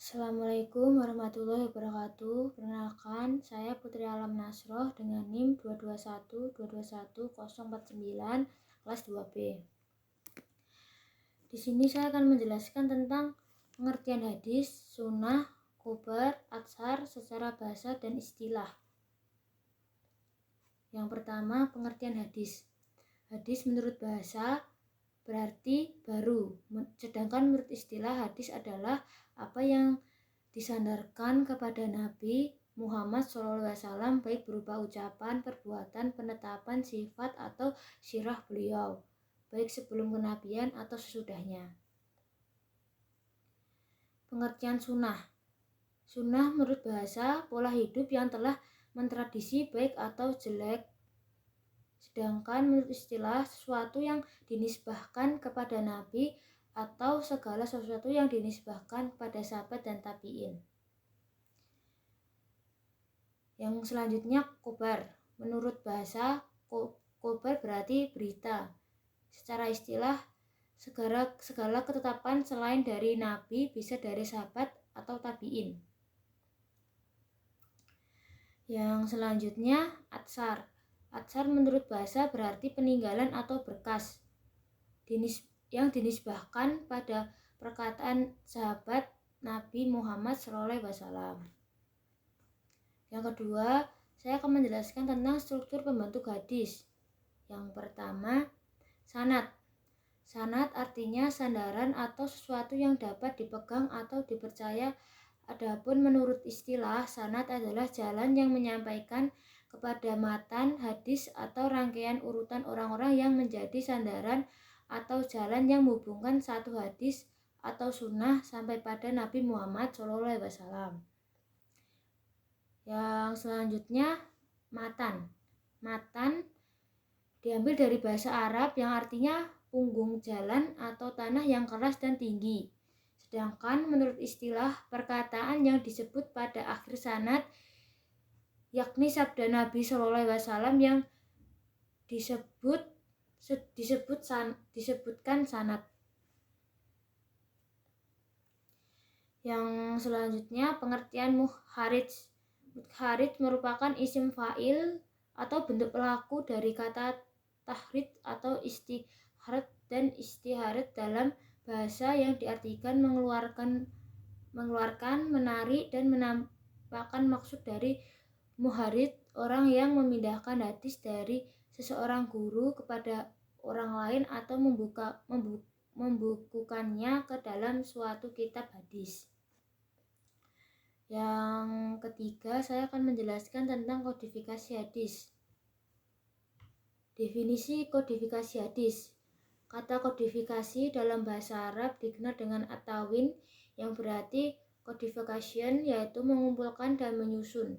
Assalamualaikum warahmatullahi wabarakatuh. Perkenalkan, saya Putri Alam Nasroh dengan NIM 221221049 kelas 2B. Di sini saya akan menjelaskan tentang pengertian hadis, sunnah, khobar, atsar secara bahasa dan istilah. Yang pertama, pengertian hadis. Hadis menurut bahasa berarti baru, sedangkan menurut istilah hadis adalah apa yang disandarkan kepada Nabi Muhammad SAW, baik berupa ucapan, perbuatan, penetapan, sifat, atau sirah beliau, baik sebelum kenabian atau sesudahnya. Pengertian sunnah. Sunnah menurut bahasa pola hidup yang telah mentradisi baik atau jelek. Sedangkan menurut istilah sesuatu yang dinisbahkan kepada Nabi atau segala sesuatu yang dinisbahkan kepada sahabat dan tabi'in. Yang selanjutnya khobar. Menurut bahasa khobar berarti berita. Secara istilah segala ketetapan selain dari Nabi, bisa dari sahabat atau tabi'in. Yang selanjutnya atsar. Atsar menurut bahasa berarti peninggalan atau berkas yang dinisbahkan pada perkataan sahabat Nabi Muhammad SAW. Yang kedua, saya akan menjelaskan tentang struktur pembentuk hadis. Yang pertama, sanad. Sanad artinya sandaran atau sesuatu yang dapat dipegang atau dipercaya. Adapun menurut istilah, sanad adalah jalan yang menyampaikan kepada matan hadis atau rangkaian urutan orang-orang yang menjadi sandaran atau jalan yang menghubungkan satu hadis atau sunnah sampai pada Nabi Muhammad SAW. Yang selanjutnya matan. Matan diambil dari bahasa Arab yang artinya punggung jalan atau tanah yang keras dan tinggi. Sedangkan menurut istilah, perkataan yang disebut pada akhir sanad yakni sabda Nabi SAW yang disebutkan sanad. Yang selanjutnya pengertian muharrid. Muharrid merupakan isim fa'il atau bentuk pelaku dari kata tahrid atau istiharat dan istiharat dalam bahasa yang diartikan mengeluarkan, menarik dan menampakkan. Maksud dari muharrid, orang yang memindahkan hadis dari seseorang guru kepada orang lain atau membukukannya ke dalam suatu kitab hadis. Yang ketiga, saya akan menjelaskan tentang kodifikasi hadis. Definisi kodifikasi hadis. Kata kodifikasi dalam bahasa Arab dikenal dengan at-tawin, yang berarti codification, yaitu mengumpulkan dan menyusun.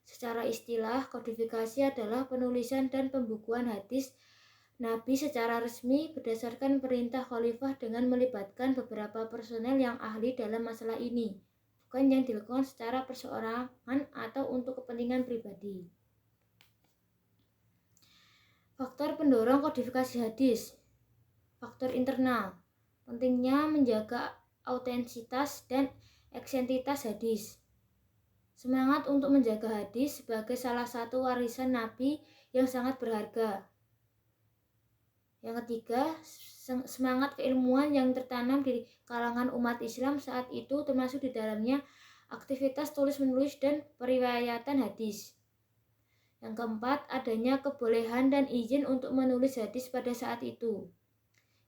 Secara istilah, kodifikasi adalah penulisan dan pembukuan hadis Nabi secara resmi berdasarkan perintah khalifah dengan melibatkan beberapa personel yang ahli dalam masalah ini, bukan yang dilakukan secara perseorangan atau untuk kepentingan pribadi. Faktor pendorong kodifikasi hadis. Faktor internal. Pentingnya menjaga autentisitas dan eksentitas hadis. Semangat untuk menjaga hadis sebagai salah satu warisan Nabi yang sangat berharga. Yang ketiga, semangat keilmuan yang tertanam di kalangan umat Islam saat itu, termasuk di dalamnya aktivitas tulis-menulis dan periwayatan hadis. Yang keempat, adanya kebolehan dan izin untuk menulis hadis pada saat itu.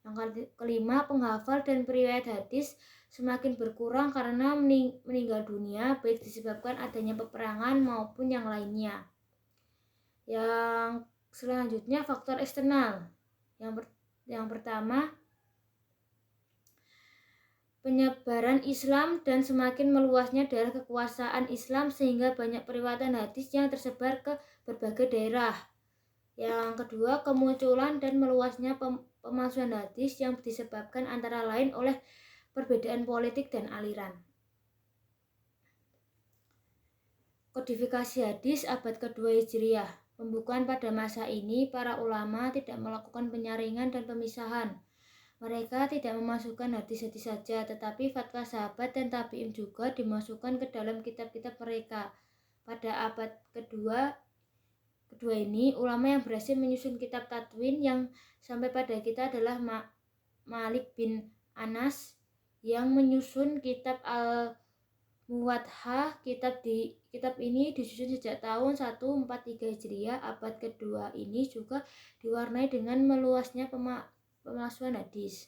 Yang kelima, penghafal dan periwayat hadis semakin berkurang karena meninggal dunia, baik disebabkan adanya peperangan maupun yang lainnya. Yang selanjutnya, faktor eksternal. Yang pertama, penyebaran Islam dan semakin meluasnya daerah kekuasaan Islam sehingga banyak periwayatan hadis yang tersebar ke berbagai daerah. Yang kedua, kemunculan dan meluasnya pemalsuan hadis yang disebabkan antara lain oleh perbedaan politik dan aliran. Kodifikasi hadis abad kedua Hijriah. Pembukuan pada masa ini, para ulama tidak melakukan penyaringan dan pemisahan. Mereka tidak memasukkan hadis-hadis saja, tetapi fatwa sahabat dan tabi'in juga dimasukkan ke dalam kitab-kitab mereka. Pada abad kedua ini, ulama yang berhasil menyusun kitab Tadwin yang sampai pada kita adalah Malik bin Anas yang menyusun kitab Al-Muwaddah. Kitab ini disusun sejak tahun 143 Hijriah. Abad kedua ini juga diwarnai dengan meluasnya pemalsuan hadis.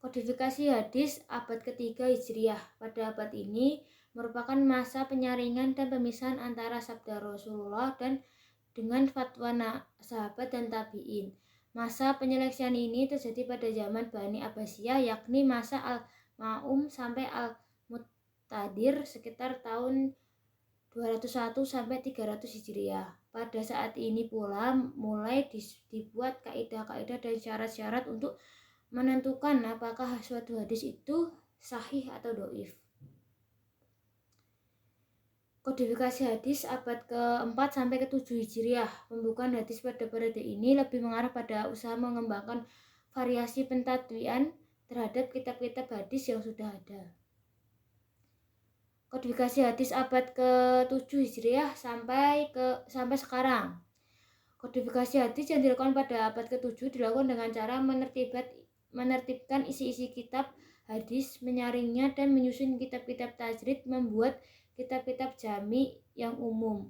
Kodifikasi hadis abad ketiga Hijriah. Pada abad ini merupakan masa penyaringan dan pemisahan antara sabda Rasulullah dan dengan fatwa sahabat dan tabi'in. Masa penyeleksian ini terjadi pada zaman Bani Abbasiyah, yakni masa Al-Ma'um sampai Al-Muqtadir sekitar tahun 201 sampai 300 Hijriah. Pada saat ini pula mulai dibuat kaidah-kaidah dan syarat-syarat untuk menentukan apakah suatu hadis itu sahih atau dhaif. Kodifikasi hadis abad ke-4 sampai ke-7 Hijriah. Pembukaan hadis pada periode ini lebih mengarah pada usaha mengembangkan variasi pentadwian terhadap kitab-kitab hadis yang sudah ada. Kodifikasi hadis abad ke-7 Hijriah sampai sekarang. Kodifikasi hadis yang dilakukan pada abad ke-7 dilakukan dengan cara menertibkan isi-isi kitab hadis, menyaringnya dan menyusun kitab-kitab tajrid, membuat kitab-kitab jami yang umum.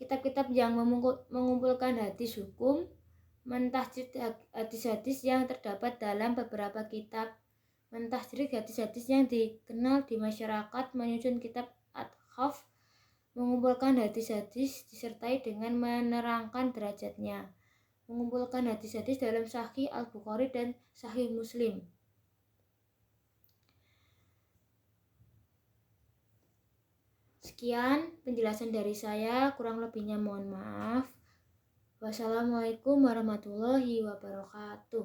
Kitab-kitab yang mengumpulkan hadis hukum, mentahjid hadis-hadis yang terdapat dalam beberapa kitab, mentahjid hadis-hadis yang dikenal di masyarakat, menyusun kitab adhaf, mengumpulkan hadis-hadis disertai dengan menerangkan derajatnya, mengumpulkan hadis-hadis dalam Sahih Al-Bukhari dan Sahih Muslim. Sekian penjelasan dari saya, kurang lebihnya mohon maaf. Wassalamualaikum warahmatullahi wabarakatuh.